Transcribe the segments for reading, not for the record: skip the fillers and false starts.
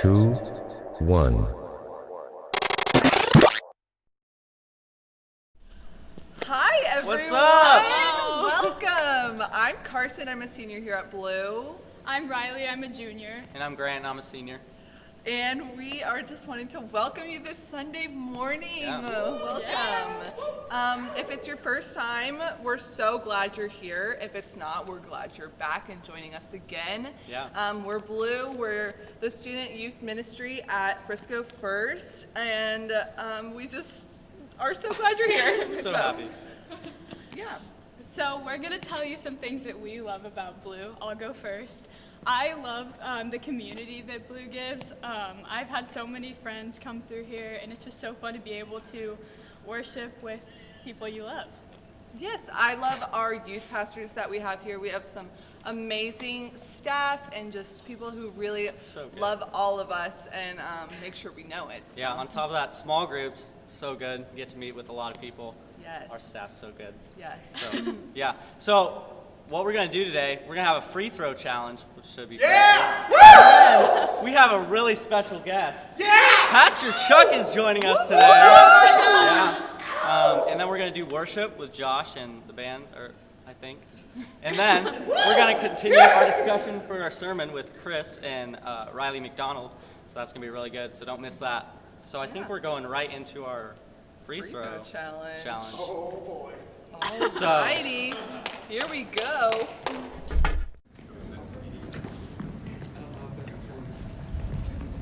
2, 1. Hi everyone! What's up? Welcome! I'm Carson, I'm a senior here at Blue. I'm Riley, I'm a junior. And I'm Grant, I'm a senior. And we are just wanting to welcome you this Sunday morning. Yeah. Welcome. Yeah. If it's your first time, we're so glad you're here. If it's not, we're glad you're back and joining us again. Yeah. We're Blue, we're the student youth ministry at Frisco First, and we just are so glad you're here. So happy. Yeah. So we're gonna tell you some things that we love about Blue. I'll go first. I love the community that Blue gives. I've had so many friends come through here, and it's just so fun to be able to worship with people you love. Yes, I love our youth pastors that we have here. We have some amazing staff and just people who really So good. love all of us and make sure we know it. So. Yeah, on top of that, small groups, so good. You get to meet with a lot of people. Yes. Our staff's so good. Yes. So, yeah. So, what we're going to do today, we're going to have a free throw challenge, which should be fun. And we have a really special guest. Yeah! Pastor Chuck is joining us today. Yeah. And then we're going to do worship with Josh and the band, I think. And then we're going to continue our discussion for our sermon with Chris and Riley MacDonald. So that's going to be really good, so don't miss that. So I think we're going right into our free throw challenge. Oh, boy. Alrighty, here we go.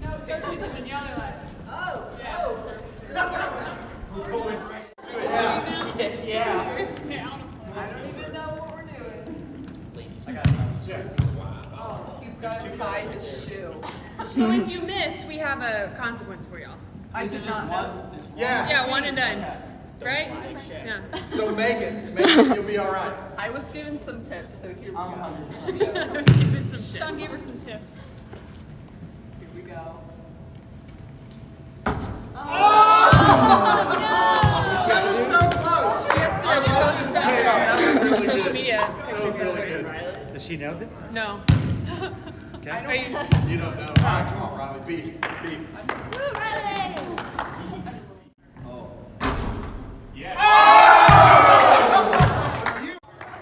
No, don't do this in the other life. Oh, Yeah. I don't even know what we're doing. I got time. Oh, he's got to tie his shoe. So if you miss, we have a consequence for y'all. I did not know. Yeah, one and done. Right? Yeah. So make it, you'll be all right. I was given some tips, so here we go. Sean gave her some tips. Here we go. That was so close. She has to post Hey, that was really social good. media That pictures was of really yours. good. Does she know this? No. Okay. Are you? You don't know. All right, come on, Riley. Beef.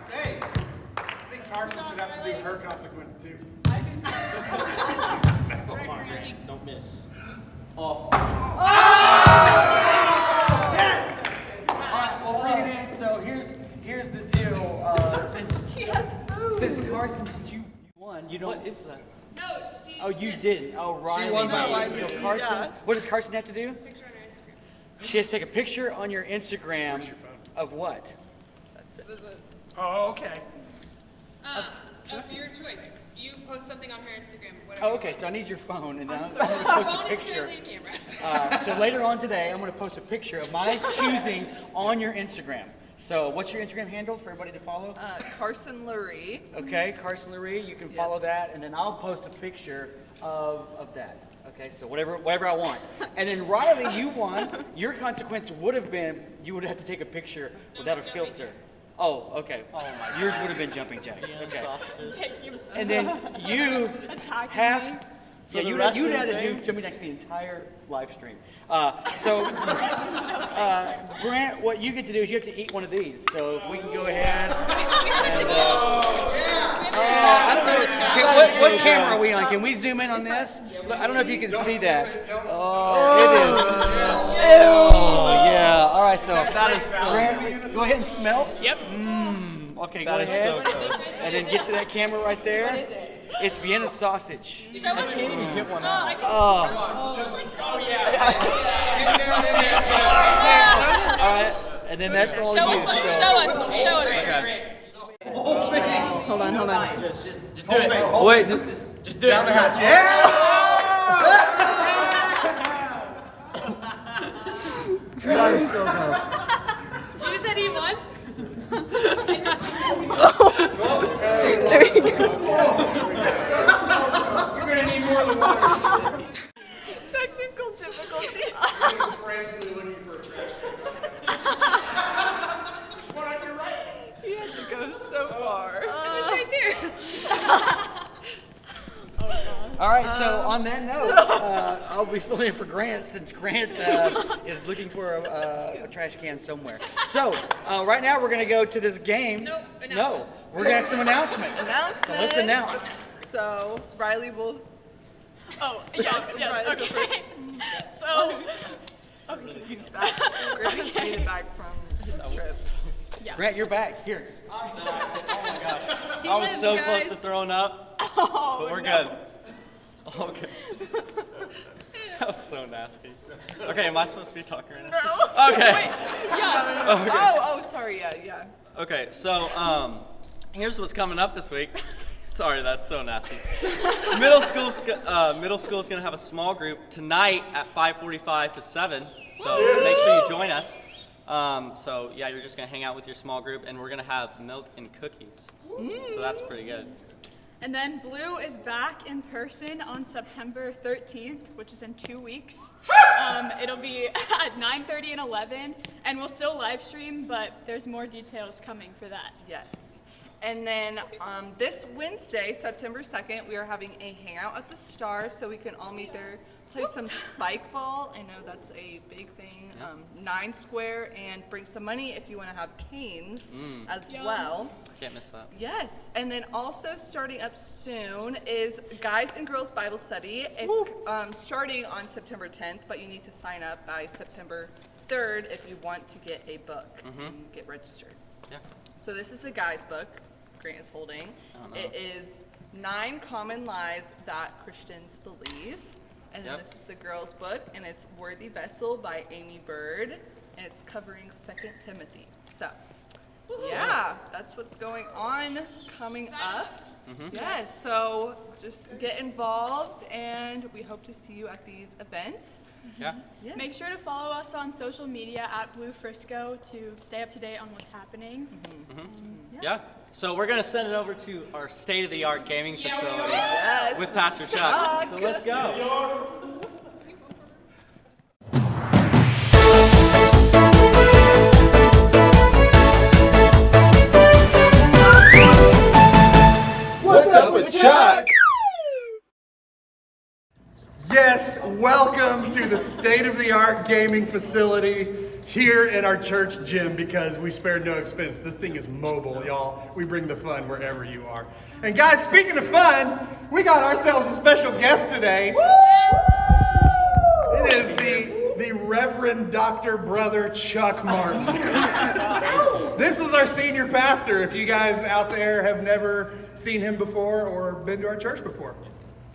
Say, I think Carson should have to do her consequence too. Don't miss. Yes! Alright, well bring it in. So here's the deal. He has food. Since Carson, since you won, you don't. What is that? No, she. Oh, you didn't. Oh, Riley. won by did. one. So Carson, Yeah. what does Carson have to do? Picture on her Instagram. She has to take a picture on your Instagram of what? Oh, okay. Of your choice. You post something on her Instagram. Whatever. Oh, okay. So I need your phone, and then I'm Her going to post a phone is picture. currently in camera. So later on today, I'm going to post a picture of my choosing on your Instagram. So what's your Instagram handle for everybody to follow? Carson Lurie. Okay, Carson Lurie, you can follow Yes. that, and then I'll post a picture of that. Okay, so whatever I want. And then Riley, you won. Your consequence would have been you would have to take a picture without a jumping filter. jacks. Oh, okay. Oh my. Yours would have been jumping jacks. Okay. Take you. And then you Attacking have. me. Yeah, the you'd rest had of the to do thing? jumping jacks the entire live stream. Grant, what you get to do is you have to eat one of these. So if we can go ahead. I don't know. Okay, what camera are we on? Can we zoom in on this? I don't know if you can see that. Oh, it is. Oh, yeah. All right, so That is so Grant, go ahead and smell. Yep. Okay, go That is ahead. so And then get to that camera right there. What is it? It's Vienna sausage. Show us. Can't even get one out. Oh. All right, and then that's all Show you. us. So. Show us. Show us. Okay. Hold on. Just do it. Wait, just do it. Down the hatch. Yeah! You said he won? You're gonna need more than one. Technical difficulty. He was frantically looking for a trash can. He had to go so far. It was right there. All right, so on that note, I'll be filling in for Grant since Grant is looking for a trash can somewhere. So right now we're going to go to this game. Nope, No, announcements. we're going to have some announcements. Announcements. So let's announce. So Riley will. Oh, yes, Right, go okay. So, He's back. Griffith's made it back from his trip. yeah. Grant, you're back. Here. Oh my gosh. He I was lives, so guys. close to throwing up, Oh, but we're no. good. Okay. That was so nasty. Okay, am I supposed to be talking right now? No. Okay. Yeah. Okay. Oh, sorry. Yeah. Okay, so here's what's coming up this week. Sorry, that's so nasty. Middle school is gonna have a small group tonight at 5:45 to 7. So make sure you join us. So yeah, you're just gonna hang out with your small group, and we're gonna have milk and cookies. So that's pretty good. And then Blue is back in person on September 13th, which is in 2 weeks. It'll be at 9:30 and 11, and we'll still live stream, but there's more details coming for that. Yes. And then this Wednesday, September 2nd, we are having a hangout at the Star, so we can all meet there, play some spike ball. I know that's a big thing. 9 square, and bring some money if you want to have canes as well. Can't miss that. Yes, and then also starting up soon is Guys and Girls Bible Study. It's starting on September 10th, but you need to sign up by September 3rd if you want to get a book and get registered. Yeah. So this is the guys' book Grant is holding. Oh, no. It is 9 Common Lies That Christians Believe. And then Yep. this is the girls' book, and it's Worthy Vessel by Amy Bird, and it's covering 2 Timothy. So, yeah, that's what's going on coming up. Yes, so just get involved, and we hope to see you at these events. Yeah. Yes. Make sure to follow us on social media at Blue Frisco to stay up to date on what's happening. Yeah. So we're gonna send it over to our state-of-the-art gaming facility Yes. with Pastor Chuck. So let's go. What's up with Chuck? Yes, welcome to the state-of-the-art gaming facility here in our church gym, because we spared no expense. This thing is mobile, y'all. We bring the fun wherever you are. And guys, speaking of fun, we got ourselves a special guest today. It is the Reverend Dr. Brother Chuck Martin. This is our senior pastor, if you guys out there have never seen him before or been to our church before.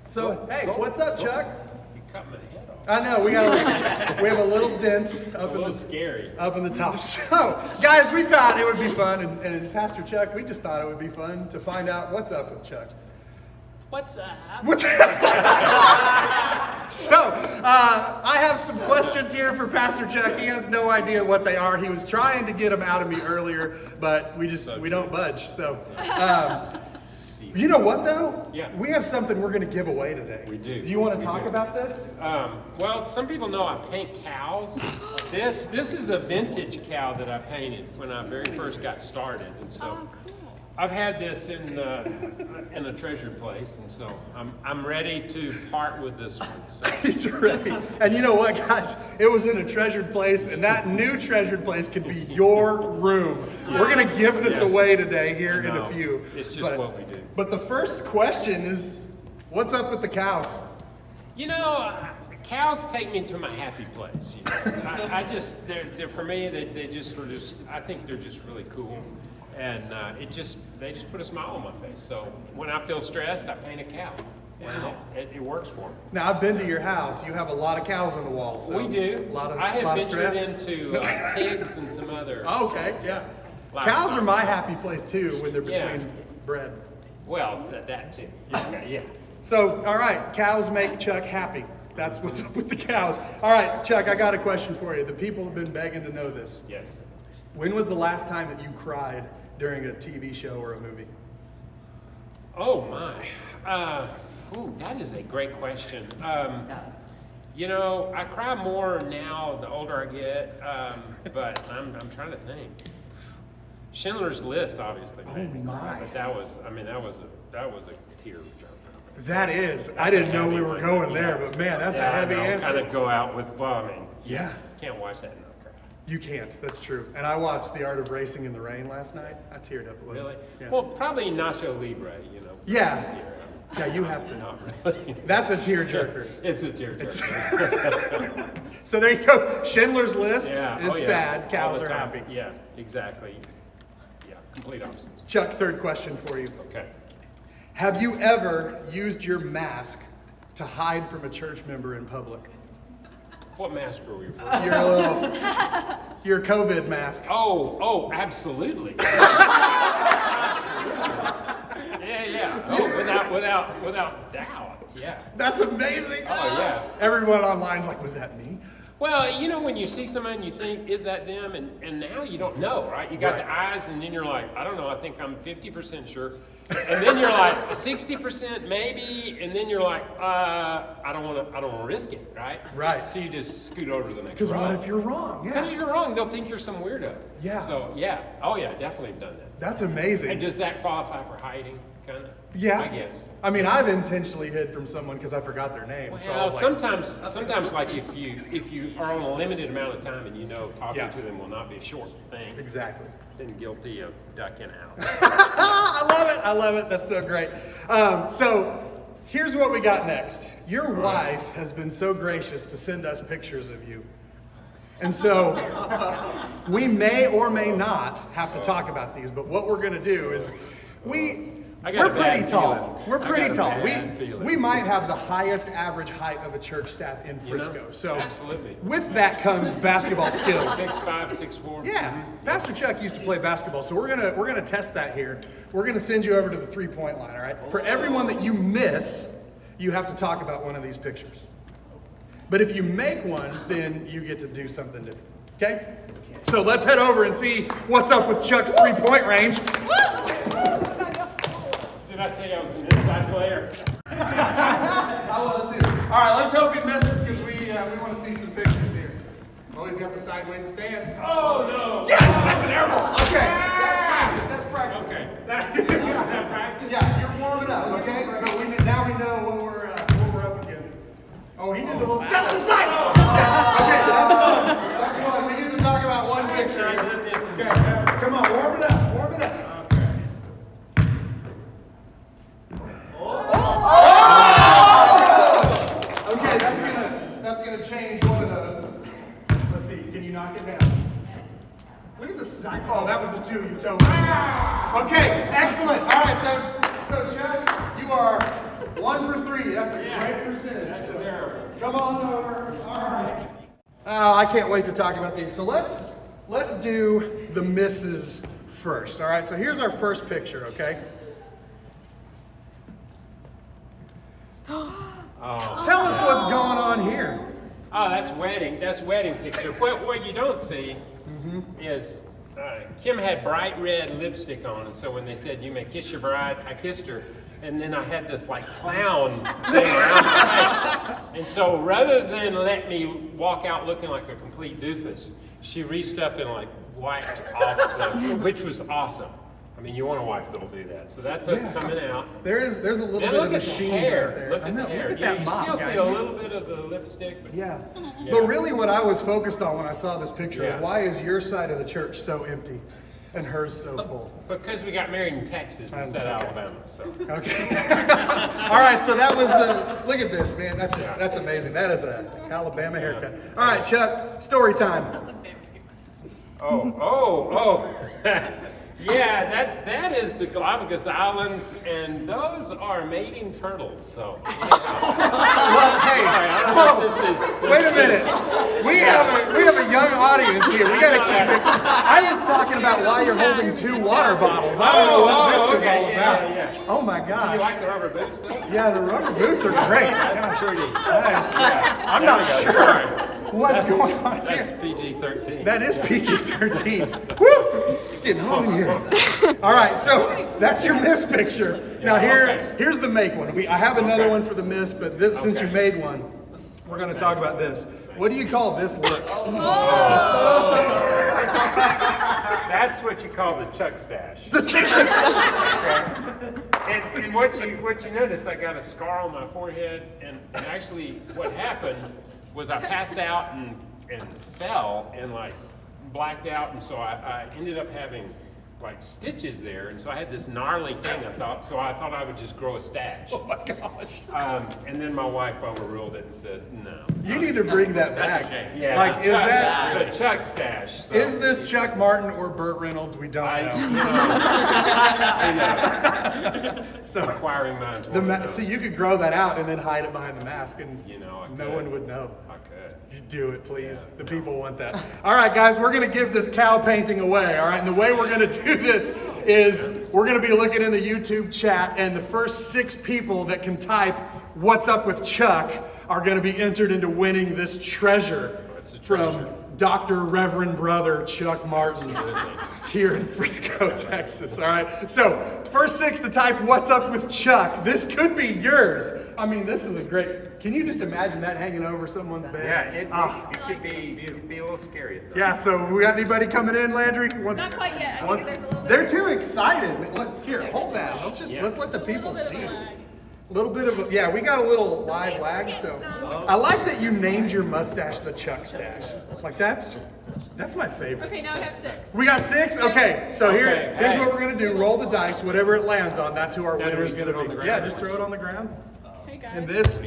So, hey, what's up, Chuck? You cut my head off. I know, we have a little dent up in little the scary. up in the top. So, guys, we thought it would be fun, and Pastor Chuck, we just thought it would be fun to find out what's up with Chuck. What's up? What's So, I have some questions here for Pastor Chuck. He has no idea what they are. He was trying to get them out of me earlier, but we don't budge. So, you know what though? Yeah. We have something we're going to give away today. We do. Do you want to We talk do. about this? Well, some people know I paint cows. This is a vintage cow that I painted when I very first got started, and so I've had this in a treasured place, and so I'm ready to part with this one. So. He's ready. And you know what, guys? It was in a treasured place, and that new treasured place could be your room. We're going to give this away today here in a No, few. it's just what we do. But the first question is, what's up with the cows? You know, cows take me to my happy place. You know? I just, they're for me, they just were just, I think they're just really cool. And they just put a smile on my face. So when I feel stressed, I paint a cow. Wow. And it works for me. Now, I've been to your house. You have a lot of cows on the wall. So We do. A lot of, I have lot of ventured stress. into pigs and some other. Oh, okay, yeah. Livestock. Cows are my happy place too when they're Yeah. between bread. Well, that too. Okay, yeah. So, all right, cows make Chuck happy. That's what's up with the cows. All right, Chuck, I got a question for you. The people have been begging to know this. Yes. When was the last time that you cried during a TV show or a movie? Oh my. That is a great question. You know, I cry more now the older I get, but I'm trying to think. Schindler's List obviously. Oh my. But that was a tear jerker. That is. I didn't know we were going there, but man, that's a heavy answer. Kind of go out with bombing. Yeah. Can't watch that in a crowd. You can't. That's true. And I watched The Art of Racing in the Rain last night. I teared up a little. Really? Yeah. Well, probably Nacho Libre, you know. Yeah. Yeah, you have to. Not really. That's a tearjerker. It's a tearjerker. So there you go. Schindler's List Yeah. is Oh, yeah. sad. All Cows the are time. happy. Yeah, exactly. Yeah, complete opposites. Chuck, third question for you. Okay. Have you ever used your mask to hide from a church member in public? What mask were we referring to? Your COVID mask. Oh, absolutely. Yeah. Oh, without doubt. Yeah. That's amazing. Oh, yeah. Everyone online's like, was that me? Well, you know, when you see someone, you think, is that them? And now you don't know, right? You got the eyes, and then you're like, I don't know, I think I'm 50% sure. And then you're like, 60% maybe, and then you're like, I don't want to risk it, right? Right. So you just scoot over to the next Because row. what if you're wrong? Because Yeah. if you're wrong, they'll think you're some weirdo. Yeah. So, yeah. Oh, yeah, definitely have done that. That's amazing. And does that qualify for hiding, kind of? Yeah. I guess. I mean, I've intentionally hid from someone because I forgot their name. So I Well, was like, sometimes, like if you are on a limited amount of time and you know talking to them will not be a short thing, exactly. then guilty of ducking out. I love it. That's so great. So here's what we got next. Your wife has been so gracious to send us pictures of you. And so we may or may not have to talk about these, but what we're going to do is we're pretty tall. We're pretty tall. We might have the highest average height of a church staff in Frisco. So absolutely. With that comes basketball skills. 6'5", 6'4". Yeah, Pastor Chuck used to play basketball, so we're gonna test that here. We're gonna send you over to the 3-point line. All right. For everyone that you miss, you have to talk about one of these pictures. But if you make one, then you get to do something different. Okay? So let's head over and see what's up with Chuck's 3-point range. Did I tell you I was an inside player? I was too. All right, let's hope he misses because we want to see some pictures here. Oh, he's got the sideways stance. Oh no! Yes, that's an air ball. Okay. That's practice. Okay. Is that practice? Yeah, you're warming up. Okay. But now we know what we're up against. Oh, he did the little step to the side. Yes. Okay, that's fun. We get to talk about one picture. Okay. Come on, warm it up. Warm it up. Okay, that's gonna change one of those. Let's see, can you knock it down? Look at the size. Oh, that was the 2 you told me. Okay, excellent. All right, so Chuck, you are 1 for 3. That's a great percentage. That's terrible. Come on over. All right. Oh, I can't wait to talk about these. So let's do the misses first. All right, so here's our first picture, okay? Tell us what's going on here. Oh, that's wedding. That's wedding picture. What you don't see is Kim had bright red lipstick on, and so when they said you may kiss your bride, I kissed her, and then I had this like clown thing around my face. And so rather than let me walk out looking like a complete doofus, she reached up and like wiped off which was awesome. I mean, you want a wife that'll do that. So that's us coming out. There's a little And bit look of a at the sheen hair. right there. Look at the hair. Look at that you mop, still guys. see a little bit of the lipstick. But Yeah. But really what I was focused on when I saw this picture is why is your side of the church so empty and hers so full? Because we got married in Texas instead of Alabama. So. Okay. All right, so that was, look at this, man. That's amazing. That is an Alabama haircut. All right, Chuck, story time. Oh. Yeah, that is the Galapagos Islands, and those are mating turtles. So. Well, hey, Sorry, I don't know if this is. wait a minute. We have a young audience here. We got to keep it. I was talking about why you're holding 2 water bottles. I don't know what this is all about. Yeah. Oh my gosh. You like the rubber boots, though? Yeah, the rubber boots are great. That's pretty. Nice. I'm not sure what's going on here. That's PG-13. That is PG-13. Woo! It's getting hot in here. All right, so that's your miss picture. Now here's the make one. I have another one for the miss, but since you made one, we're going to talk about this. What do you call this look? That's what you call the Chuck stash. The chicken. And what you notice, I got a scar on my forehead, and actually what happened was I passed out and fell and like blacked out, and so I ended up having like stitches there, and so I had this gnarly thing. So I thought I would just grow a stash. Oh my gosh. And then my wife overruled it and said, no. You need to bring that back. That's a shame. Yeah, Like, is that the Chuck stash? So. is this Chuck Martin or Burt Reynolds? We don't know. So Acquiring minds. so you could grow that out and then hide it behind the mask, and I no could. one would know. I could. You do it, please. The people want that. All right, guys, we're going to give this cow painting away. All right, and the way we're going to do this is we're going to be looking in the YouTube chat, and the first 6 people that can type "What's up with Chuck" are going to be entered into winning this treasure from Dr. Reverend Brother Chuck Martin here in Frisco, Texas. All right, so first 6 to type "What's up with Chuck." This could be yours. I mean, this is a great. Can you just imagine that hanging over someone's bed? Yeah, it could be a little scary. Yeah, so we got anybody coming in, Landry? Not quite yet. I think there's a little bit. They're too excited. Here, hold that. Let's let the people see. A little bit of a, we got a little live lag, so. I like that you named your mustache the Chuck Stash. Like that's my favorite. Okay, now I have 6. We got 6? Okay, so here's what we're gonna do. Roll the dice, whatever it lands on, that's who our winner's gonna be. Yeah, just throw it on the ground. Hey guys. And this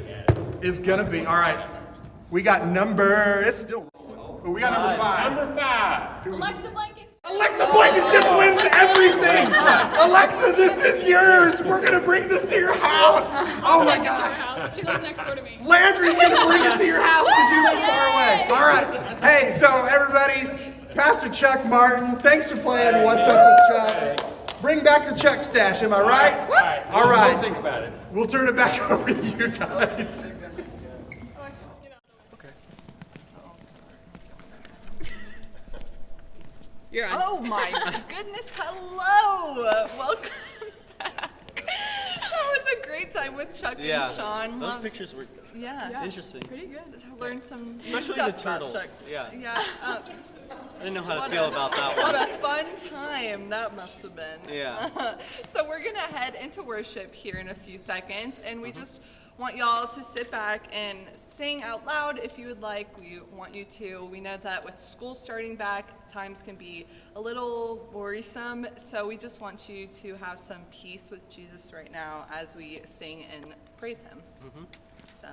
is gonna be, all right, we got it's still rolling. But we got number 5. Number 5. Alexa Blankenship. Alexa Blankenship wins everything! Alexa, this is yours! We're gonna bring this to your house! Oh my gosh! She lives next door to me. Landry's gonna bring it to your house because you live far away. All right. Hey, so everybody, Pastor Chuck Martin, thanks for playing What's Up with Chuck. Bring back the Chuck Stash, am I right? All right. Don't think about it. We'll turn it back over to you guys. You're on. Oh my goodness, hello! Welcome back. That was a great time with Chuck and Sean. Those pictures were interesting. Pretty good. Learned some Especially stuff the turtles. about Chuck. Yeah. I didn't know how to feel about that What one. a fun time that must have been. Yeah. So we're gonna head into worship here in a few seconds, and we just want y'all to sit back and sing out loud if you would like. We want you to. We know that with school starting back, times can be a little worrisome, so we just want you to have some peace with Jesus right now as we sing and praise him. So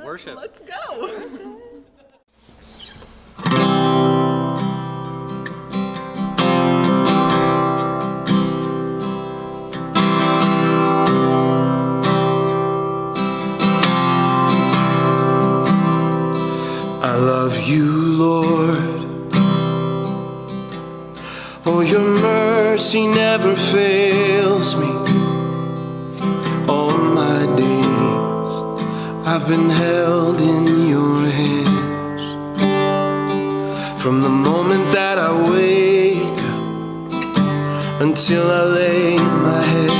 worship. Let's go. I love you, Lord. Oh, your mercy never fails me. All my days I've been held in your hands. From the moment that I wake up until I lay my head,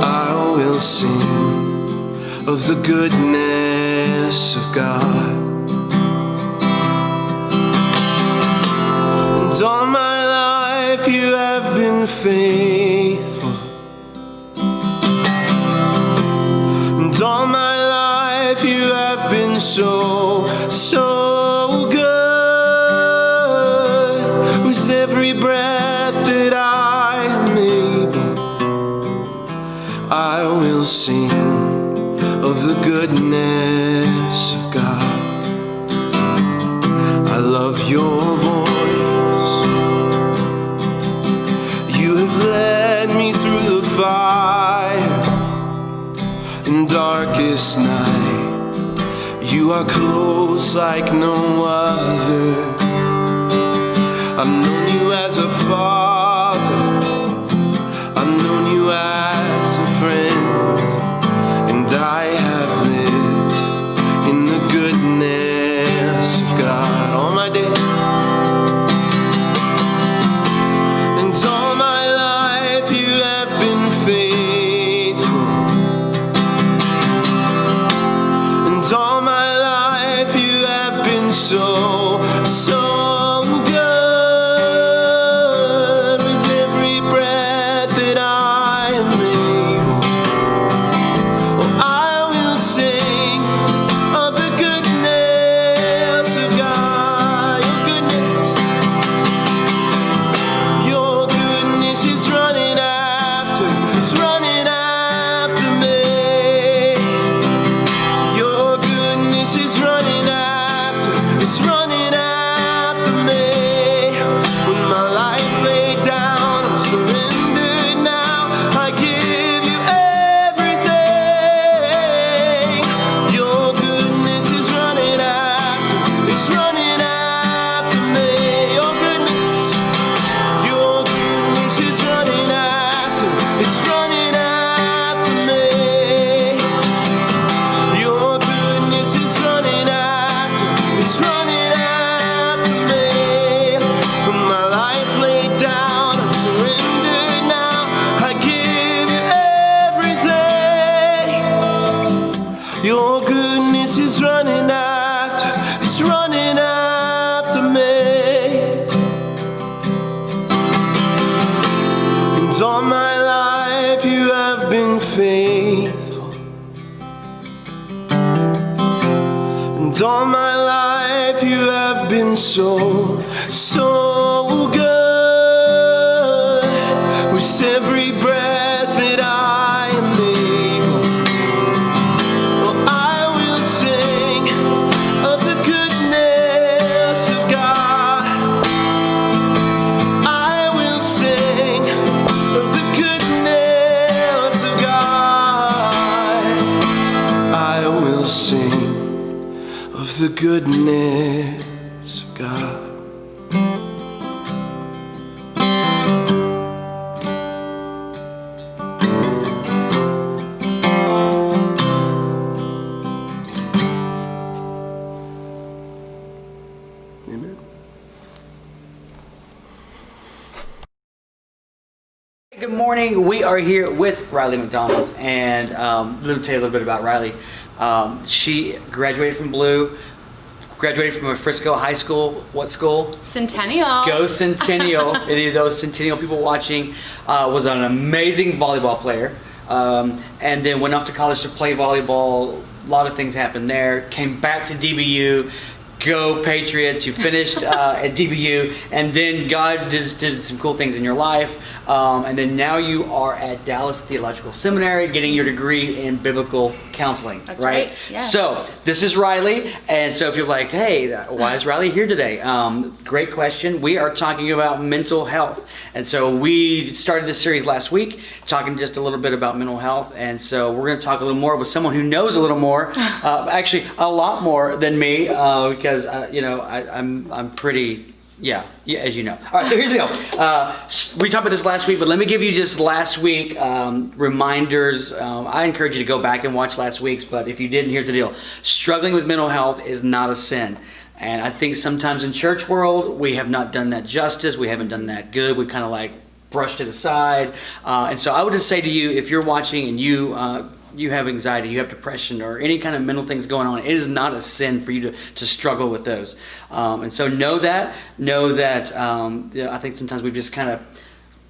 I will sing of the goodness of God. And all my life you have been faithful, and all my life you have been so, so good. With every breath that I am able, I will sing of the goodness of God. I love your voice. You have led me through the fire and darkest night. You are close like no other. I've known you as a father, I've known you as a friend, and I have lived in the goodness of God all my days. And all my life you have been faithful, and all my life you have been so, so good. it's running after me. Your goodness is running after, it's running after me. When my life laid down, I'm surrendered now. I give you everything. Your goodness is running after, it's running after me. Your goodness is running after, it's running after me. Your goodness is running after, it's running after me. When my life laid down, I'm surrendered now. I give you everything. Your goodness is running after, it's running after me. And all my life you have been faithful. And all my life you have been so, so good. With every breath that I am able, oh, I will sing of the goodness of God. I will sing of the goodness of God. I will sing of the goodness of God. Amen. Good morning. We are here with Riley MacDonald, and let me tell you a little bit about Riley. She graduated from Blue, graduated from a Frisco High School. What school? Centennial. Go Centennial. Any of those Centennial people watching, was an amazing volleyball player, and then went off to college to play volleyball. A lot of things happened there. Came back to DBU. Go Patriots. You finished at DBU, and then God just did some cool things in your life, and then now you are at Dallas Theological Seminary getting your degree in biblical counseling. That's right. Yes. So this is Riley, and so if you're like, hey, why is Riley here today? Great question. We are talking about mental health, and so we started this series last week talking just a little bit about mental health, and so we're going to talk a little more with someone who knows a little more, actually a lot more than me, because you know, I'm pretty, yeah, as you know. All right, so here's the deal. We talked about this last week, but let me give you just last week reminders. I encourage you to go back and watch last week's, but if you didn't, here's the deal. Struggling with mental health is not a sin. And I think sometimes in church world, we have not done that justice. We haven't done that good. We've kind of like brushed it aside. And so I would just say to you, if you're watching and you have anxiety, you have depression, or any kind of mental things going on, it is not a sin for you to struggle with those. And so know that I think sometimes we've just kind of,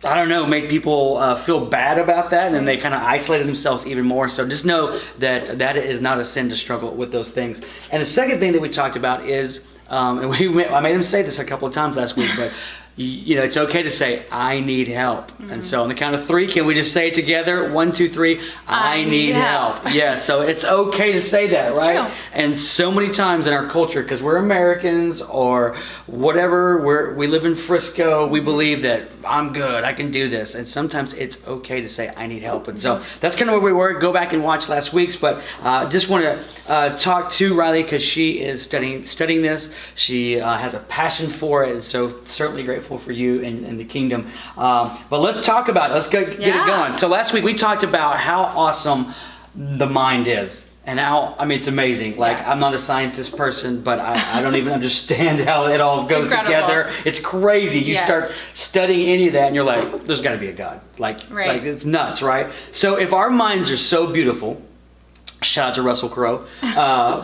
I don't know, make people feel bad about that, and then they kind of isolated themselves even more. So just know that that is not a sin to struggle with those things. And the second thing that we talked about is, and I made him say this a couple of times last week, but you know, it's okay to say, I need help. Mm-hmm. And so on the count of 3, can we just say it together? 1, 2, 3, I need help. Yeah, so it's okay to say that, right? True. And so many times in our culture, because we're Americans or whatever, we live in Frisco, we believe that I'm good, I can do this. And sometimes it's okay to say, I need help. And so that's kind of where we were. Go back and watch last week's, but just want to talk to Riley because she is studying this. She has a passion for it, and so certainly grateful for you in the kingdom. But let's talk about it. Let's get it going. So last week we talked about how awesome the mind is. And how, I mean, it's amazing. Like, yes. I'm not a scientist person, but I don't even understand how it all goes together. It's crazy. You start studying any of that and you're like, there's got to be a God. Like it's nuts, right? So if our minds are so beautiful, shout out to Russell Crowe,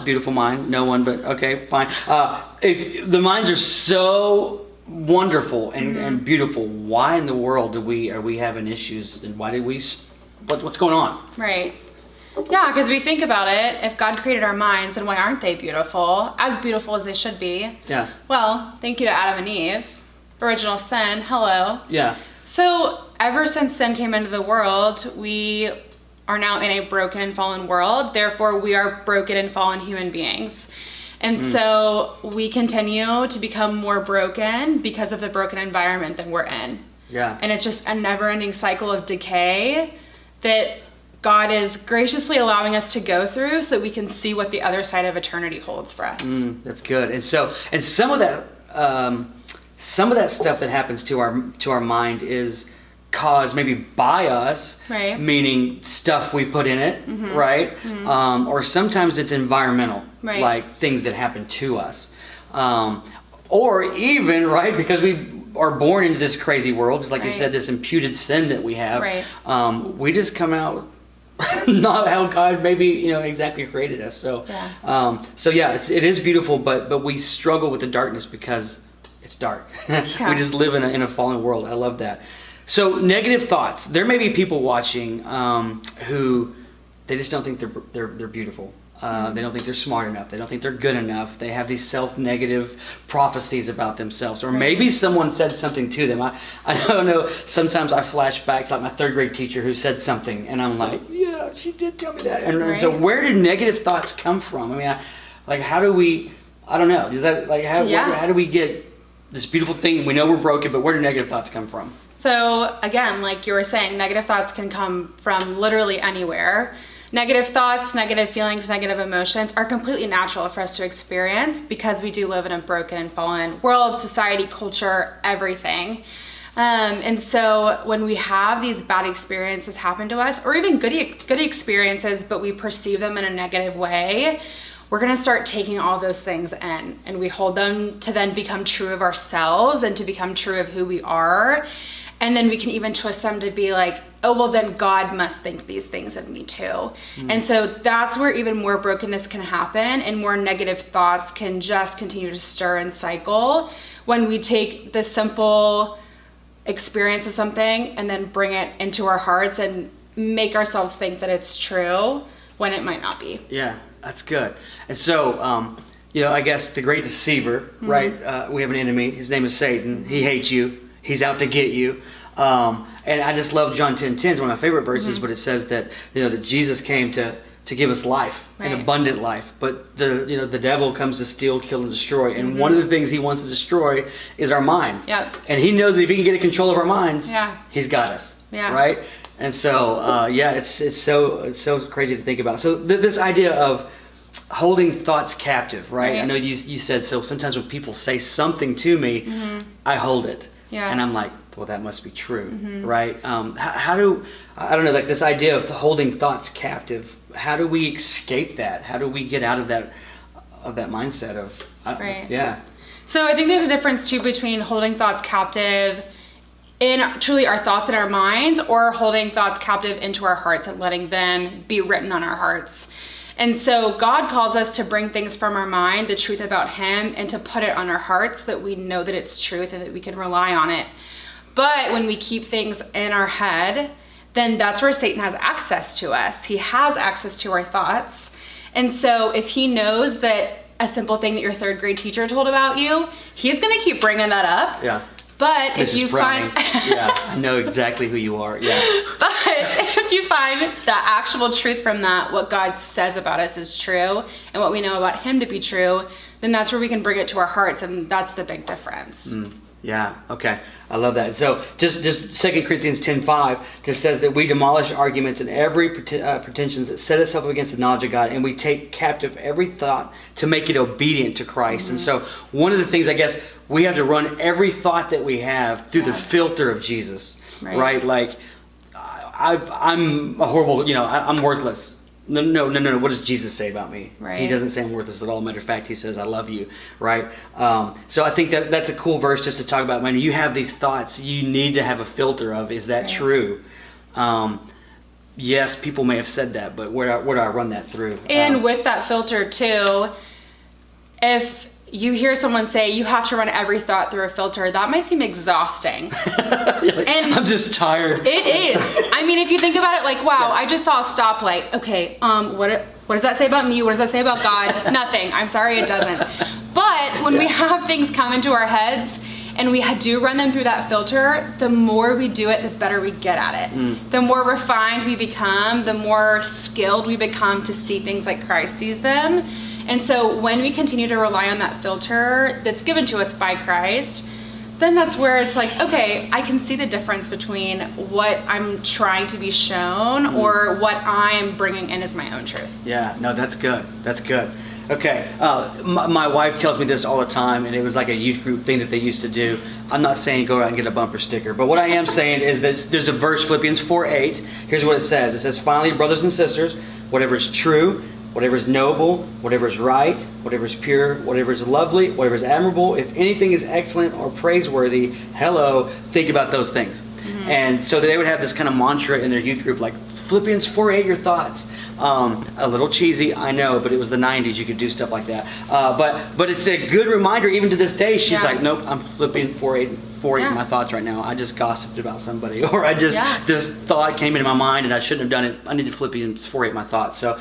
beautiful mind, no one, but okay, fine. If the minds are so wonderful and beautiful, why in the world are we having issues, and why did what's going on? Right. Yeah, because we think about it, if God created our minds, then why aren't they beautiful as they should be? Yeah. Well, thank you to Adam and Eve. Original sin, hello. Yeah. So ever since sin came into the world, we are now in a broken and fallen world. Therefore, we are broken and fallen human beings. And so we continue to become more broken because of the broken environment that we're in. Yeah. And it's just a never-ending cycle of decay that God is graciously allowing us to go through so that we can see what the other side of eternity holds for us. That's good. And some of that stuff that happens to our mind is caused maybe by us, right? Meaning stuff we put in it, right? Or sometimes it's environmental, right? Like things that happen to us, or even right because we are born into this crazy world, just like you said, this imputed sin that we have. Right. We just come out not how God maybe exactly created us. So it is beautiful, but we struggle with the darkness because it's dark. We just live in a fallen world. I love that. So negative thoughts. There may be people watching who they just don't think they're beautiful. They don't think they're smart enough. They don't think they're good enough. They have these self-negative prophecies about themselves. Or maybe someone said something to them. I don't know. Sometimes I flash back to like my third grade teacher who said something, and I'm like, yeah, she did tell me that. And so where did negative thoughts come from? I mean, how do we? I don't know. Is that like how do we get this beautiful thing? We know we're broken, but where do negative thoughts come from? So again, like you were saying, negative thoughts can come from literally anywhere. Negative thoughts, negative feelings, negative emotions are completely natural for us to experience because we do live in a broken and fallen world, society, culture, everything. And so when we have these bad experiences happen to us, or even good experiences, but we perceive them in a negative way, we're gonna start taking all those things in, and we hold them to then become true of ourselves and to become true of who we are. And then we can even twist them to be like, oh, well, then God must think these things of me too. And so that's where even more brokenness can happen, and more negative thoughts can just continue to stir and cycle when we take the simple experience of something and then bring it into our hearts and make ourselves think that it's true when it might not be. Yeah, that's good. And so, I guess the great deceiver, right? We have an enemy. His name is Satan. He hates you. He's out to get you. And I just love John 10:10. It's one of my favorite verses, but it says that that Jesus came to give us life, an abundant life. But the devil comes to steal, kill, and destroy. And one of the things he wants to destroy is our minds. Yep. And he knows that if he can get control of our minds, he's got us. Yeah. Right. And so it's so crazy to think about. So this idea of holding thoughts captive, right? I know you said so. Sometimes when people say something to me, I hold it. Yeah. And I'm like, well, that must be true, right? How do, I don't know, like this idea of holding thoughts captive, how do we escape that? How do we get out of that mindset of, yeah. So I think there's a difference too between holding thoughts captive in truly our thoughts in our minds, or holding thoughts captive into our hearts and letting them be written on our hearts. And so God calls us to bring things from our mind, the truth about him, and to put it on our hearts so that we know that it's truth and that we can rely on it. But when we keep things in our head, then that's where Satan has access to us. He has access to our thoughts. And so if he knows that a simple thing that your third grade teacher told about you, he's gonna keep bringing that up. Yeah. But Mrs. if you Browning. find... Yeah, I know exactly who you are, yeah. But if you find the actual truth from that, what God says about us is true, and what we know about him to be true, then that's where we can bring it to our hearts, and that's the big difference. Yeah, okay. I love that. So just 2 Corinthians 10:5 just says that we demolish arguments and every pretensions that set itself up against the knowledge of God, and we take captive every thought to make it obedient to Christ. And so one of the things, I guess, we have to run every thought that we have through the filter of Jesus, right? Like, I'm a horrible, I'm worthless. No. What does Jesus say about me? Right. He doesn't say I'm worthless at all. Matter of fact, he says, I love you, right? So I think that's a cool verse just to talk about. When you have these thoughts, you need to have a filter of, is that true? Yes, people may have said that, but where do I run that through? And with that filter too, if you hear someone say you have to run every thought through a filter, that might seem exhausting. And I'm just tired. It is. I mean, if you think about it, like, wow, I just saw a stoplight. Okay, what does that say about me? What does that say about God? Nothing. I'm sorry, it doesn't. But when we have things come into our heads and we do run them through that filter, the more we do it, the better we get at it. The more refined we become, the more skilled we become to see things like Christ sees them. And so when we continue to rely on that filter that's given to us by Christ, then that's where it's like, okay, I can see the difference between what I'm trying to be shown or what I'm bringing in as my own truth. Yeah, no, that's good. That's good. Okay, my wife tells me this all the time, and it was like a youth group thing that they used to do. I'm not saying go out and get a bumper sticker, but what I am saying is that there's a verse, Philippians 4:8. Here's what it says. It says, finally, brothers and sisters, whatever is true, whatever is noble, whatever is right, whatever is pure, whatever is lovely, whatever is admirable, if anything is excellent or praiseworthy, think about those things. And so they would have this kind of mantra in their youth group, like Philippians 4:8, your thoughts. A little cheesy, I know, but it was the 90s. You could do stuff like that. But it's a good reminder, even to this day. She's like, nope, I'm flipping 4:8 my thoughts right now. I just gossiped about somebody, or this thought came into my mind and I shouldn't have done it. I need to Philippians 4:8 my thoughts. So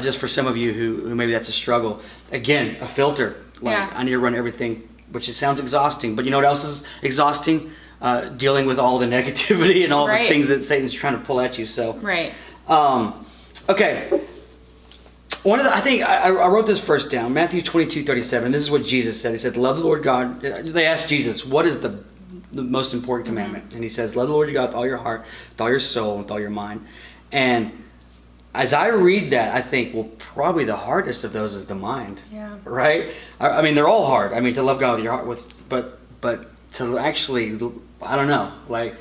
just for some of you who maybe that's a struggle, again, a filter. I need to run everything, which it sounds exhausting. But you know what else is exhausting? Dealing with all the negativity and all the things that Satan's trying to pull at you. So okay. I think I wrote this verse down, Matthew 22:37. This is what Jesus said. He said, love the Lord God. They asked Jesus, what is the most important commandment? And he says, love the Lord your God with all your heart, with all your soul, with all your mind. And as I read that, I think, well, probably the hardest of those is the mind. Yeah. Right? I mean, they're all hard. I mean, to love God with your heart, but to actually, I don't know, like,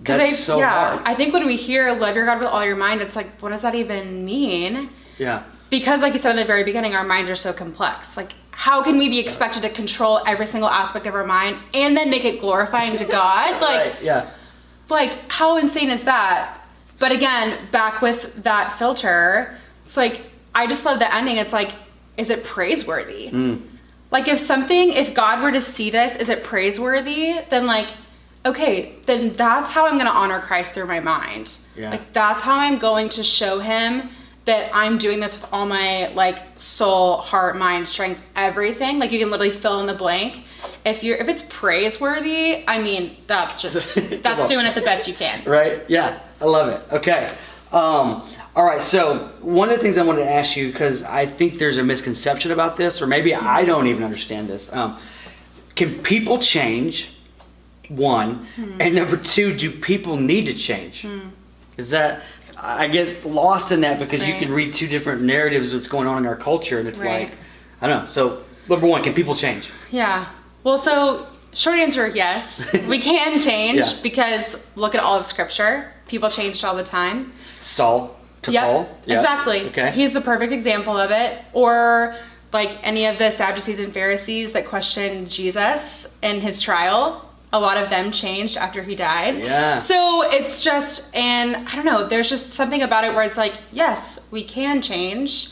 that's so hard. I think when we hear love your God with all your mind, it's like, what does that even mean? Yeah. Because like you said in the very beginning, our minds are so complex. Like, how can we be expected to control every single aspect of our mind and then make it glorifying to God? Like, like, how insane is that? But again, back with that filter, it's like, I just love the ending. It's like, is it praiseworthy? Like, if God were to see this, is it praiseworthy? Then like, okay, then that's how I'm going to honor Christ through my mind. Like, that's how I'm going to show him that I'm doing this with all my like soul, heart, mind, strength, everything. Like, you can literally fill in the blank. If it's praiseworthy, I mean, that's just, that's doing it the best you can. Right? Yeah, I love it. Okay. All right, so one of the things I wanted to ask you, because I think there's a misconception about this, or maybe I don't even understand this. Can people change? One, and number two, do people need to change? Is that, I get lost in that because you can read two different narratives of what's going on in our culture, and it's like, I don't know. So number one, can people change? Yeah. Well, so short answer, yes, we can change because look at all of Scripture. People changed all the time. Saul to Paul. Yeah, exactly. Okay. He's the perfect example of it. Or like any of the Sadducees and Pharisees that questioned Jesus in his trial. A lot of them changed after he died. Yeah. So it's just, and I don't know, there's just something about it where it's like, yes, we can change.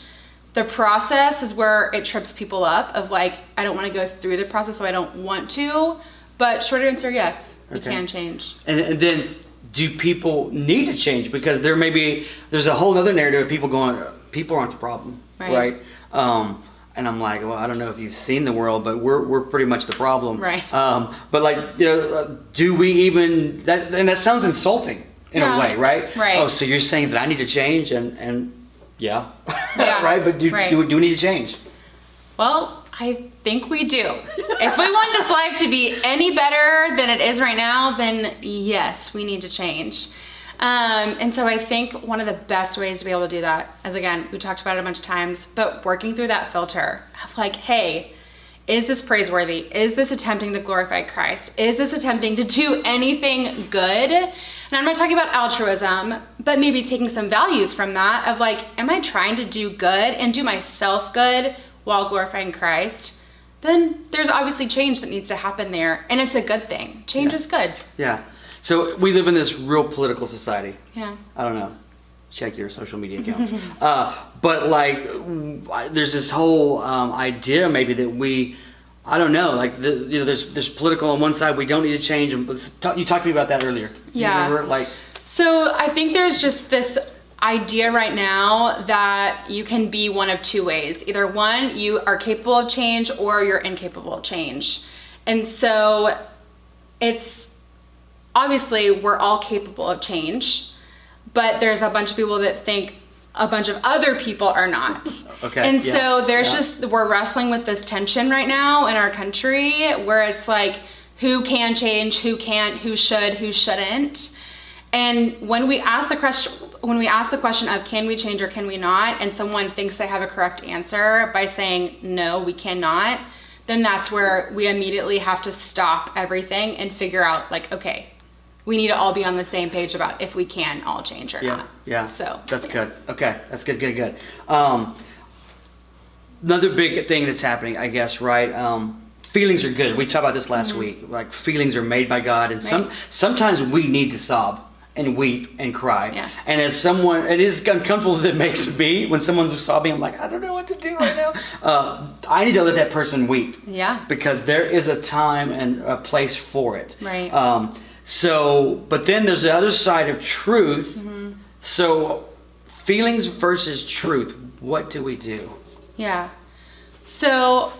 The process is where it trips people up of like, I don't want to go through the process, so I don't want to. But short answer, yes, we can change. And then do people need to change? Because there's a whole other narrative of people going, people aren't the problem, right? And I'm like, well, I don't know if you've seen the world, but we're pretty much the problem. Right. But like, you know, do we even, and that sounds insulting in a way, right? Right. Oh, so you're saying that I need to change and yeah. Right? But do we need to change? Well, I think we do. If we want this life to be any better than it is right now, then yes, we need to change. And so I think one of the best ways to be able to do that is, again, we talked about it a bunch of times, but working through that filter of like, hey, is this praiseworthy? Is this attempting to glorify Christ? Is this attempting to do anything good? And I'm not talking about altruism, but maybe taking some values from that of like, am I trying to do good and do myself good while glorifying Christ? Then there's obviously change that needs to happen there, and it's a good thing. Change is good. Yeah. So we live in this real political society. Yeah. I don't know. Check your social media accounts. But like, there's this whole idea maybe that I don't know, like there's political on one side. We don't need to change. And you talked to me about that earlier. Yeah. You remember? So I think there's just this idea right now that you can be one of two ways. Either one, you are capable of change, or you're incapable of change. And so it's obviously we're all capable of change, but there's a bunch of people that think a bunch of other people are not. Okay. And yeah, so there's yeah. just, we're wrestling with this tension right now in our country where it's like, who can change, who can't, who should, who shouldn't. And when we ask the question of can we change or can we not, and someone thinks they have a correct answer by saying no, we cannot, then that's where we immediately have to stop everything and figure out like, okay, we need to all be on the same page about if we can all change or not. Yeah. So that's good. Okay, that's good. Another big thing that's happening, I guess, right? Feelings are good. We talked about this last week. Like feelings are made by God, and sometimes we need to sob and weep and cry. Yeah. And as someone, it is uncomfortable that it makes me when someone's sobbing. I'm like, I don't know what to do right now. I need to let that person weep. Yeah. Because there is a time and a place for it. Right. But then there's the other side of truth. Mm-hmm. So feelings versus truth. What do we do? Yeah. So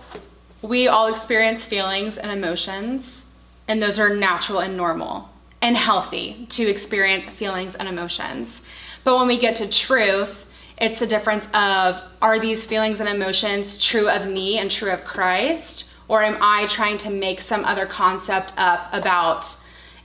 we all experience feelings and emotions, and those are natural and normal and healthy to experience feelings and emotions. But when we get to truth, it's the difference of, are these feelings and emotions true of me and true of Christ? Or am I trying to make some other concept up about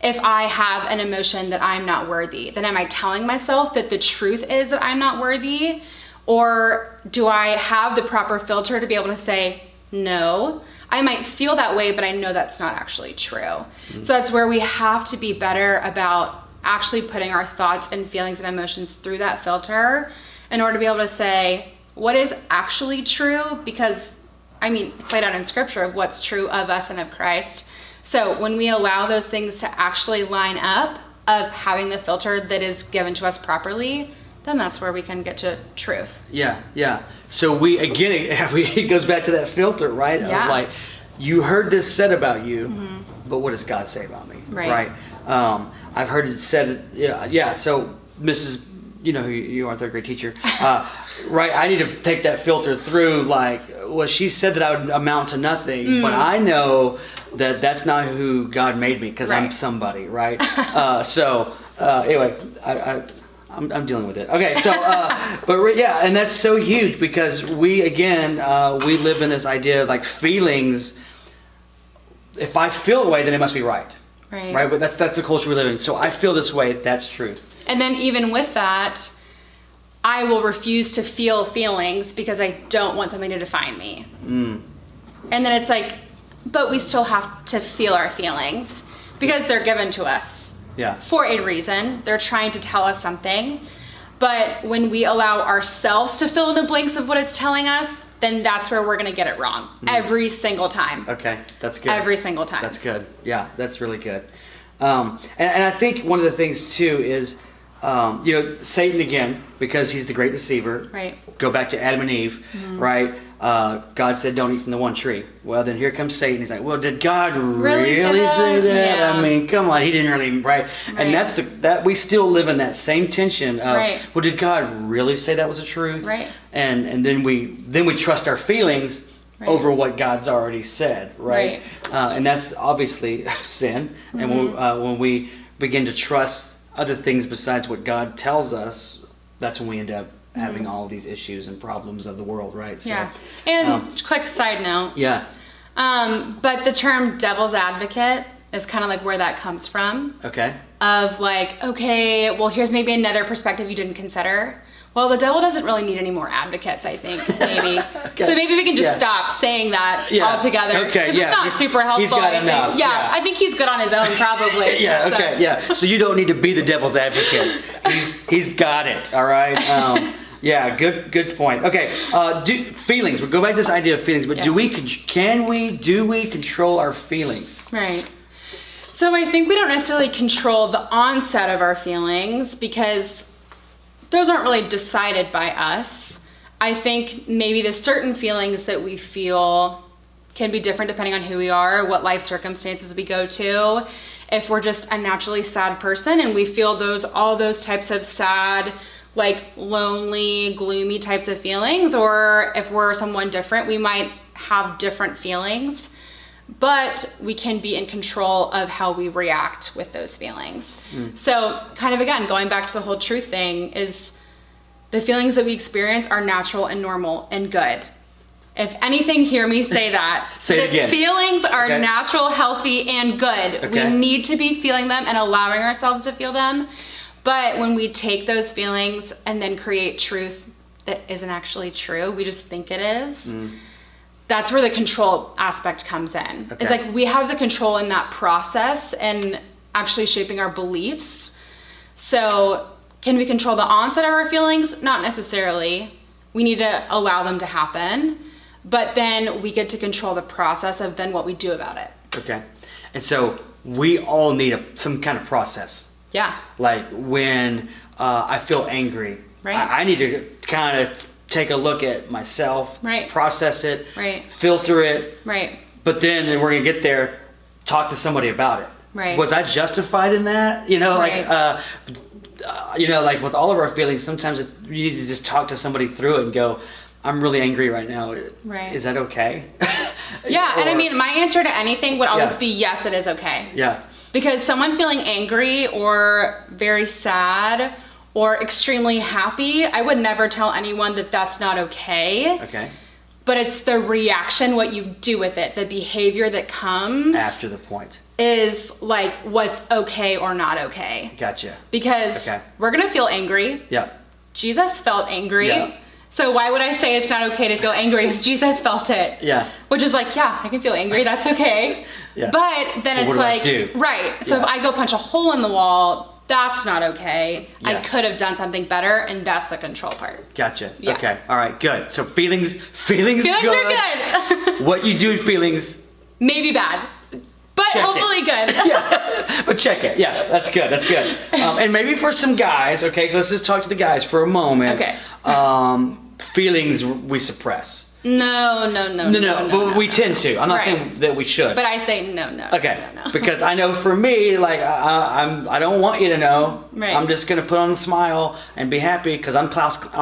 if I have an emotion that I'm not worthy? Then am I telling myself that the truth is that I'm not worthy? Or do I have the proper filter to be able to say, no, I might feel that way, but I know that's not actually true. Mm-hmm. So that's where we have to be better about actually putting our thoughts and feelings and emotions through that filter in order to be able to say what is actually true, because I mean, it's laid out in scripture of what's true of us and of Christ. So when we allow those things to actually line up of having the filter that is given to us properly, then that's where we can get to truth. Yeah. So it goes back to that filter, right? Yeah. Of like, you heard this said about you, but what does God say about me? Right. I've heard it said, so Mrs., you know who you are, third grade teacher, right? I need to take that filter through like, well, she said that I would amount to nothing, but I know that that's not who God made me, because I'm somebody, right? Anyway, I'm dealing with it. Okay, so, and that's so huge, because we live in this idea of like feelings. If I feel a way, then it must be right. Right? But that's the culture we live in. So I feel this way, that's truth. And then even with that, I will refuse to feel feelings because I don't want something to define me. And then it's like, but we still have to feel our feelings because they're given to us. Yeah. For a reason. They're trying to tell us something. But when we allow ourselves to fill in the blanks of what it's telling us, then that's where we're going to get it wrong. Every single time. Okay, that's good. Every single time. That's good. Yeah, that's really good. And I think one of the things too is, Satan again, because he's the great deceiver. Right. Go back to Adam and Eve, right? God said, don't eat from the one tree. Well, then here comes Satan. He's like, well, did God really say that? Yeah. I mean, come on, he didn't really, right? And that's that we still live in that same tension of, well, did God really say that was the truth? Right. And then we trust our feelings over what God's already said, right? And that's obviously sin. And when we begin to trust other things besides what God tells us, that's when we end up having all these issues and problems of the world, right? So, yeah. And quick side note. Yeah. But the term devil's advocate is kind of like where that comes from. Okay. Of like, okay, well, here's maybe another perspective you didn't consider. Well, the devil doesn't really need any more advocates, I think, maybe. So maybe we can just stop saying that altogether. Okay, because it's not super helpful. He's got enough. I think he's good on his own, probably. So you don't need to be the devil's advocate. He's got it, all right? Good point. Okay, feelings. We'll go back to this idea of feelings, but do we control our feelings? Right. So I think we don't necessarily control the onset of our feelings because those aren't really decided by us. I think maybe the certain feelings that we feel can be different depending on who we are, what life circumstances we go to. If we're just a naturally sad person and we feel all those types of sad, like lonely, gloomy types of feelings, or if we're someone different, we might have different feelings. but we can be in control of how we react with those feelings. So kind of again, going back to the whole truth thing, is the feelings that we experience are natural and normal and good. If anything, hear me say that. Say it again. Feelings are Okay. natural, healthy, and good. Okay. We need to be feeling them and allowing ourselves to feel them. But when we take those feelings and then create truth that isn't actually true, we just think it is, that's where the control aspect comes in. Okay. It's like we have the control in that process and actually shaping our beliefs. So can we control the onset of our feelings? Not necessarily. We need to allow them to happen. But then we get to control the process of then what we do about it. Okay. And so we all need some kind of process. Yeah. Like when I feel angry, Right. I need to kind of take a look at myself, Right. process it, Right. filter it, Right. but then we're going to get there, talk to somebody about it. Right. Was I justified in that? You know, Right. like, you know, like with all of our feelings, sometimes you need to just talk to somebody through it and go, I'm really angry right now. Right. Is that okay? Yeah, and I Or- mean, my answer to anything would always Yeah. be yes, it is okay. Yeah. Because someone feeling angry or very sad or extremely happy, I would never tell anyone that that's not okay. Okay. But it's the reaction, what you do with it, the behavior that comes After the point. is like what's okay or not okay. Gotcha. Because Okay. we're gonna feel angry. Yeah. Jesus felt angry. Yeah. So why would I say it's not okay to feel angry if Jesus felt it? Yeah. Which is like, yeah, I can feel angry, that's okay. Yeah. But then But it's what do I like, do? right. So Yeah. if I go punch a hole in the wall, that's not okay. I Yeah. could have done something better, and that's the control part. Gotcha. Yeah. Okay. All right. Good. So feelings Feelings good. are good. What you do with feelings, Maybe bad, but Check it. hopefully good. yeah, but check it. Yeah, that's good. That's good. And maybe for some guys, okay, let's just talk to the guys for a moment. Okay. Feelings we suppress. No, But we tend to. I'm not Right. saying that we should. But I say no. Okay, No. because I know for me, like I don't want you to know. Right. I'm just gonna put on a smile and be happy because I'm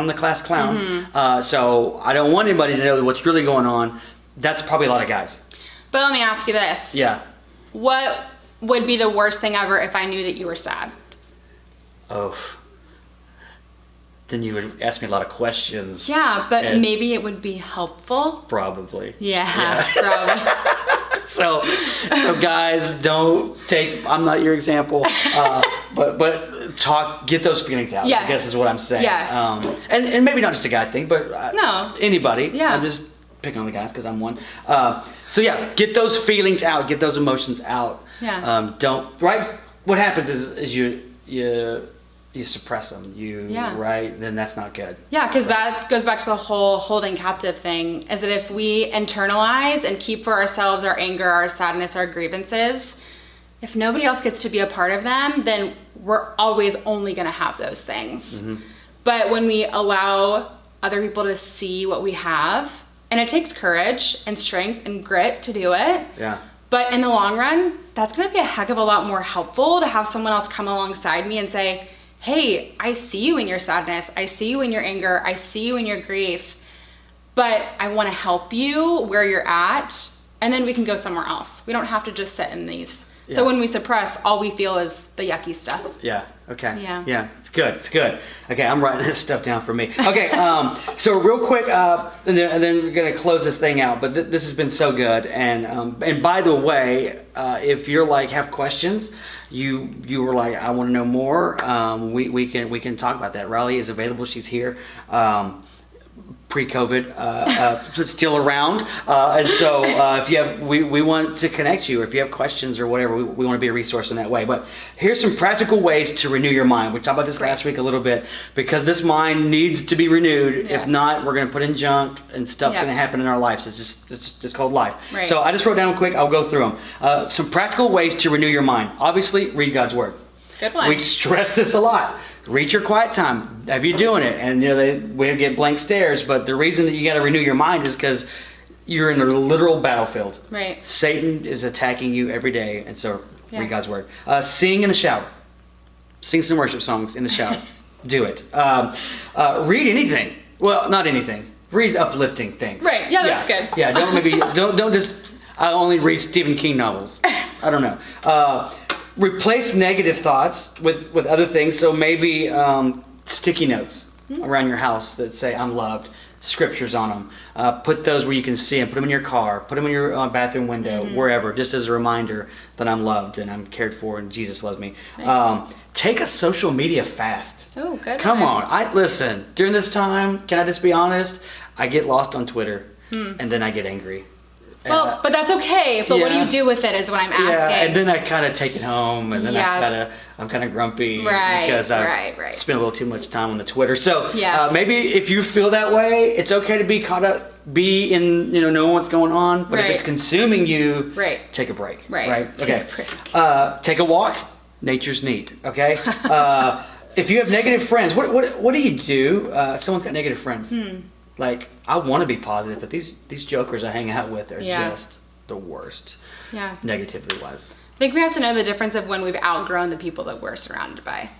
the class clown. Mm-hmm. So I don't want anybody to know what's really going on. That's probably a lot of guys. But let me ask you this. Yeah. What would be the worst thing ever if I knew that you were sad? Oh. Then you would ask me a lot of questions. Yeah, but and maybe it would be helpful. Probably. Yeah. Probably. So guys, don't take. I'm not your example, but talk. Get those feelings out. Yes. I guess is what I'm saying. Yes. And maybe not just a guy thing, but No. anybody. Yeah. I'm just picking on the guys because I'm one. So yeah, get those feelings out. Get those emotions out. Yeah. Don't. Right. What happens is you suppress them. Yeah. Right. Then that's not good. Yeah, because that goes back to the whole holding captive thing, is that if we internalize and keep for ourselves our anger, our sadness, our grievances, if nobody else gets to be a part of them, then we're always only going to have those things. Mm-hmm. But when we allow other people to see what we have, and it takes courage and strength and grit to do it, Yeah. but in the long run, that's going to be a heck of a lot more helpful to have someone else come alongside me and say, hey, I see you in your sadness. I see you in your anger. I see you in your grief, but I want to help you where you're at. And then we can go somewhere else. We don't have to just sit in these. Yeah. So when we suppress, all we feel is the yucky stuff. Yeah. Okay. Yeah. Yeah. It's good. It's good. Okay. I'm writing this stuff down for me. Okay. So real quick, and then we're gonna close this thing out. But this has been so good. And by the way, if you're like have questions, you were like, I want to know more. We can talk about that. Riley is available. She's here. Pre-COVID, still around, and so if you have, we want to connect you. Or if you have questions or whatever, we want to be a resource in that way. But here's some practical ways to renew your mind. We talked about this last week a little bit because this mind needs to be renewed. Yes. If not, we're going to put in junk and stuff's Yep. going to happen in our lives. It's just called life. Right. So I just wrote down quick. I'll go through them. Some practical ways to renew your mind. Obviously, read God's word. Good one. We stress this a lot. Reach your quiet time. Have you doing it? And we get blank stares, but the reason that you got to renew your mind is because you're in a literal battlefield. Right. Satan is attacking you every day, and so Yeah. read God's word. Sing in the shower. Sing some worship songs in the shower. Do it. Read anything. Well, not anything. Read uplifting things. Right. Yeah, that's good. Yeah. Don't just. I only read Stephen King novels. I don't know. Replace negative thoughts with other things. So maybe sticky notes around your house that say I'm loved, scriptures on them. Put those where you can see them. Put them in your car. Put them in your bathroom window, wherever, just as a reminder that I'm loved and I'm cared for and Jesus loves me. Take a social media fast. Oh, good. Come on. Listen, during this time, can I just be honest? I get lost on Twitter and then I get angry. Well, but that's okay. But what do you do with it is what I'm asking. Yeah, and then I kind of take it home, and then I'm kind of grumpy because I've spent a little too much time on the Twitter. So maybe if you feel that way, it's okay to be caught up, be in, know what's going on. But if it's consuming you, take a break. Right. Okay. Take a walk. Nature's neat. Okay. If you have negative friends, what do you do? Someone's got negative friends. Like, I want to be positive, but these jokers I hang out with are just the worst. Yeah. Negativity wise. I think we have to know the difference of when we've outgrown the people that we're surrounded by.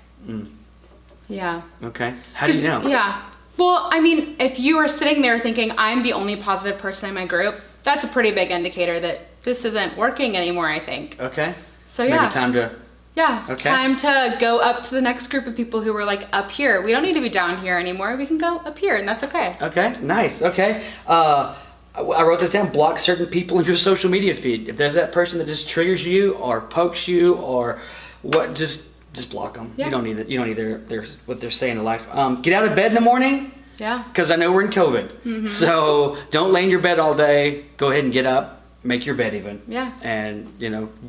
Yeah. Okay. How do you know? Yeah. Well, I mean, if you are sitting there thinking I'm the only positive person in my group, that's a pretty big indicator that this isn't working anymore, I think. Okay. So yeah. Maybe time to... Yeah, time to go up to the next group of people who were like up here. We don't need to be down here anymore. We can go up here, and that's okay. Okay, nice. Okay. I wrote this down. Block certain people in your social media feed. If there's that person that just triggers you or pokes you or what, just block them. Yeah. You don't need it. You don't need their what they're saying in life. Get out of bed in the morning. Yeah. Because I know we're in COVID. So don't lay in your bed all day. Go ahead and get up. Make your bed even. Yeah. And,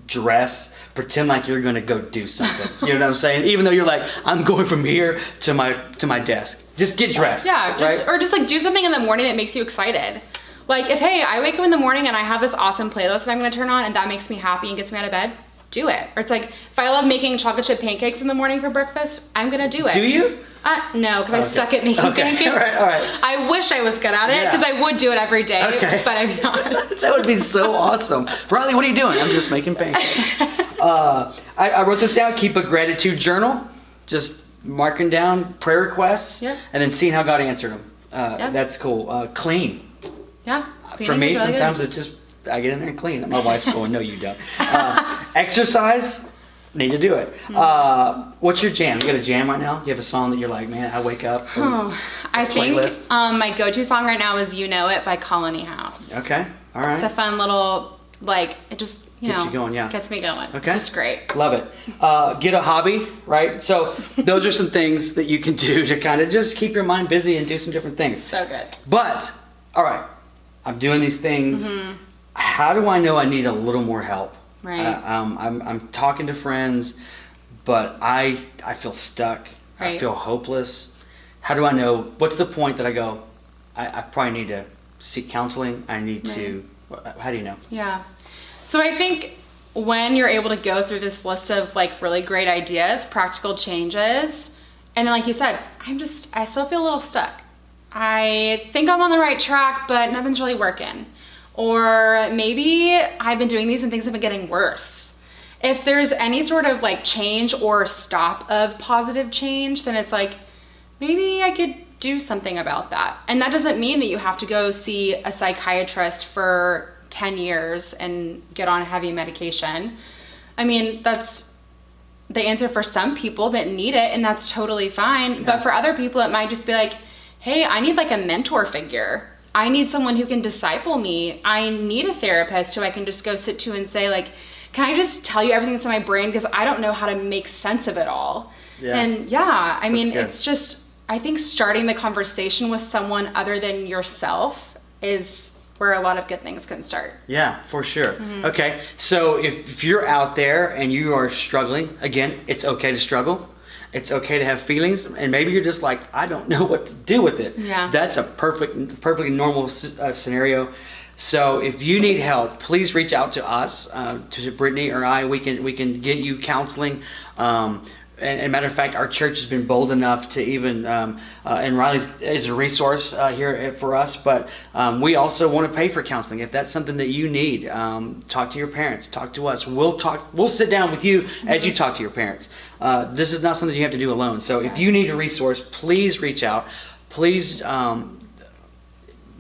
dress, pretend like you're going to go do something. You know what I'm saying? Even though you're like, I'm going from here to my desk. Just get dressed. Yeah. Or just like do something in the morning that makes you excited. Like if, hey, I wake up in the morning and I have this awesome playlist that I'm going to turn on and that makes me happy and gets me out of bed, do it. Or it's like, if I love making chocolate chip pancakes in the morning for breakfast, I'm going to do it. Do you? No, because I suck at making pancakes. All right. I wish I was good at it because I would do it every day, but I'm not. That would be so awesome. Riley, what are you doing? I'm just making pancakes. I wrote this down. Keep a gratitude journal. Just marking down prayer requests and then seeing how God answered them. That's cool. Clean. Yeah. For me, sometimes it's just, I get in there and clean. My wife's going, no, you don't. Exercise. Need to do it. What's your jam? You got a jam right now? You have a song that you're like, man, I wake up. I think my go-to song right now is "You Know It" by Colony House. Okay, all right. It's a fun little it just gets you going. Yeah, gets me going. Okay, it's just great. Love it. Get a hobby, right? So those are some things that you can do to kind of just keep your mind busy and do some different things. So good. But all right, I'm doing these things. How do I know I need a little more help? Right. I'm talking to friends, but I feel stuck. Right. I feel hopeless. How do I know? What's the point that I go, I probably need to seek counseling. I need to, how do you know? Yeah. So I think when you're able to go through this list of like really great ideas, practical changes, and then like you said, I still feel a little stuck. I think I'm on the right track, but nothing's really working. Or maybe I've been doing these and things have been getting worse. If there's any sort of like change or stop of positive change, then it's like, maybe I could do something about that. And that doesn't mean that you have to go see a psychiatrist for 10 years and get on heavy medication. I mean, that's the answer for some people that need it, and that's totally fine. Yeah. But for other people, it might just be like, hey, I need like a mentor figure. I need someone who can disciple me. I need a therapist who I can just go sit to and say like, can I just tell you everything that's in my brain because I don't know how to make sense of it all. Yeah. And I mean, it's just, I think starting the conversation with someone other than yourself is where a lot of good things can start. Yeah, for sure. Okay, so if you're out there and you are struggling, again, it's okay to struggle. It's okay to have feelings, and maybe you're just like, I don't know what to do with it. Yeah. That's a perfectly normal scenario. So if you need help, please reach out to us, to Brittany or I. We can get you counseling. And matter of fact, our church has been bold enough to even, and Riley is a resource here for us, but we also want to pay for counseling. If that's something that you need, talk to your parents, talk to us. We'll sit down with you as you talk to your parents. This is not something you have to do alone. So if you need a resource, please reach out. Please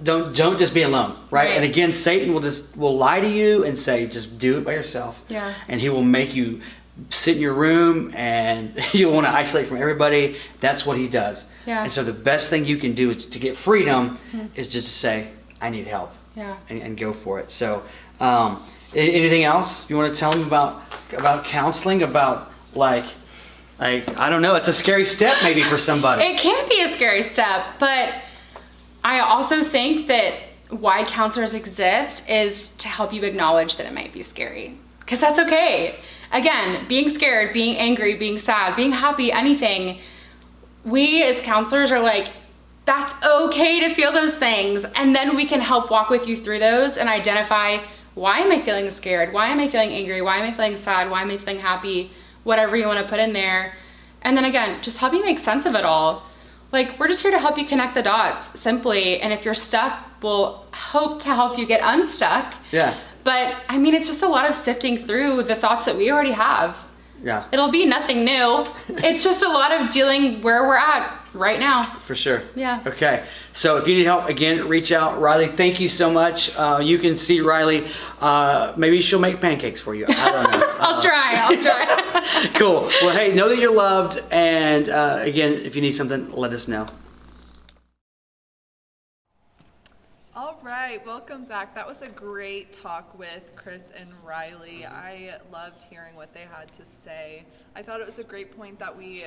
don't just be alone, right? Right. And again, Satan will lie to you and say, just do it by yourself. Yeah. And he will make you sit in your room and you'll want to isolate from everybody. That's what he does. Yeah. And so the best thing you can do is to get freedom is just to say, I need help. Yeah. And go for it. So anything else you want to tell them about counseling, about like I don't know, it's a scary step maybe for somebody. It can be a scary step, but I also think that why counselors exist is to help you acknowledge that it might be scary, because that's okay. Again, being scared, being angry, being sad, being happy, anything, we as counselors are like, that's okay to feel those things, and then we can help walk with you through those and identify, why am I feeling scared? Why am I feeling angry? Why am I feeling sad? Why am I feeling happy? Whatever you want to put in there. And then again, just help you make sense of it all. Like, we're just here to help you connect the dots, simply. And if you're stuck, we'll hope to help you get unstuck. Yeah. But I mean, it's just a lot of sifting through the thoughts that we already have. Yeah. It'll be nothing new. It's just a lot of dealing where we're at right now. For sure. Yeah. Okay. So if you need help, again, reach out. Riley, thank you so much. You can see Riley. Maybe she'll make pancakes for you. I don't know. I'll try. Cool. Well, hey, know that you're loved. And again, if you need something, let us know. All right, welcome back. That was a great talk with Chris and Riley. I loved hearing what they had to say. I thought it was a great point that we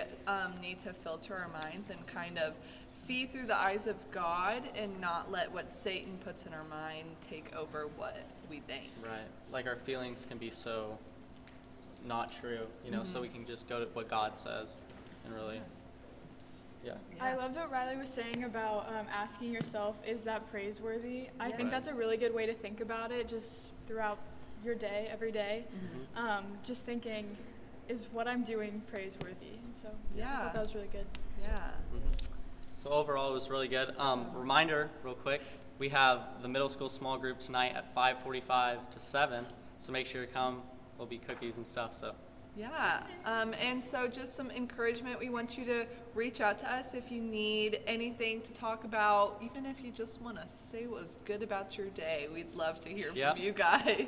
need to filter our minds and kind of see through the eyes of God and not let what Satan puts in our mind take over what we think. Right. Like our feelings can be so not true, you know, so we can just go to what God says and really, yeah. I loved what Riley was saying about asking yourself, is that praiseworthy? I think that's a really good way to think about it, just throughout your day, every day. Just thinking, is what I'm doing praiseworthy? And so I thought that was really good. Yeah. So overall, it was really good. Reminder, real quick, we have the middle school small group tonight at 5:45 to 7, so make sure to come. There'll be cookies and stuff, so. Yeah, and so just some encouragement. We want you to reach out to us if you need anything to talk about, even if you just want to say what was good about your day. We'd love to hear from you guys.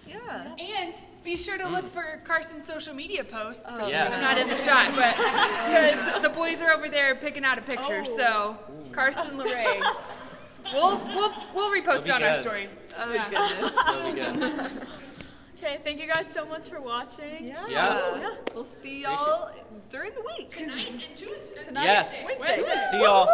Yeah. And be sure to look for Carson's social media posts. Yes. Not in the shot, but because the boys are over there picking out a picture. So Carson, Lorraine, we'll repost it on our story. Oh goodness. That'll be good. Okay, thank you guys so much for watching. Yeah. We'll see y'all during the week. Tonight and Tuesday. Tonight. Yes. Wednesday. See y'all.